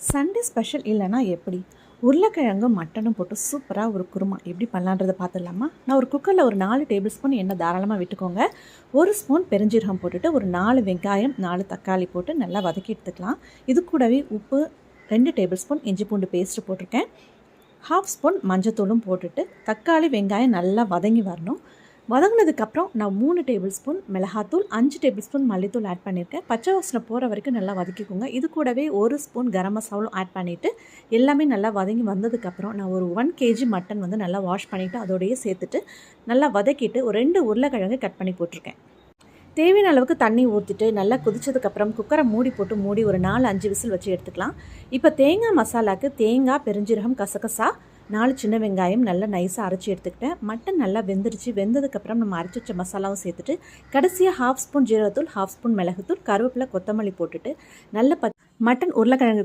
Sunday special இல்லைன்னா எப்படி? உருளைக்கிழங்கும் மட்டனும் போட்டு சூப்பராக ஒரு குருமா எப்படி பண்ணலான்றதை பார்த்துடலாமா? நான் ஒரு குக்கரில் ஒரு 4 டேபிள் ஸ்பூன் எண்ணெய் தாராளமாக விட்டுக்கோங்க. 1 ஸ்பூன் பெருஞ்சீரகம் போட்டுட்டு ஒரு 4 வெங்காயம் 4 தக்காளி போட்டு நல்லா வதக்கி எடுத்துக்கலாம். இது கூடவே உப்பு 2 டேபிள் ஸ்பூன் இஞ்சி பூண்டு பேஸ்ட்டு போட்டிருக்கேன். 1/2 ஸ்பூன் மஞ்சத்தூளும் போட்டுட்டு தக்காளி வெங்காயம் நல்லா வதங்கி வரணும். வதங்கினதுக்கப்புறம் நான் 3 டேபிள் ஸ்பூன் மிளகாத்தூள் 5 டேபிள் ஸ்பூன் மல்லித்தூள் ஆட் பண்ணியிருக்கேன். பச்சை வாசனை போகிற வரைக்கும் நல்லா வதக்கிக்கோங்க. இது கூடவே 1 ஸ்பூன் கரம் மசாலும் ஆட் பண்ணிவிட்டு எல்லாமே நல்லா வதங்கி வந்ததுக்கப்புறம் நான் ஒரு 1 kg மட்டன் நல்லா வாஷ் பண்ணிவிட்டு அதோடையே சேர்த்துட்டு நல்லா வதக்கிட்டு ஒரு 2 உருளைக்கிழங்கு கட் பண்ணி போட்டிருக்கேன். தேவையான அளவுக்கு தண்ணி ஊற்றிட்டு நல்லா கொதிச்சதுக்கப்புறம் குக்கரை மூடி ஒரு 4-5 விசில் வச்சு எடுத்துக்கலாம். இப்போ தேங்காய் மசாலாவுக்கு தேங்காய், பெருஞ்சீரகம், கசகசா, 4 சின்ன வெங்காயம் நல்லா நைஸாக அரைச்சி எடுத்துக்கிட்டேன். மட்டன் நல்லா வெந்துருச்சு. வெந்ததுக்கப்புறம் நம்ம அரைச்சி வச்ச மசாலாவும் சேர்த்துட்டு கடைசியாக 1/2 ஸ்பூன் ஜீரகத்தூள், 1/2 ஸ்பூன் மிளகுத்தூள், கருவேப்பிலை, கொத்தமல்லி போட்டுட்டு நல்ல மட்டன் உருளைக்கிழங்கு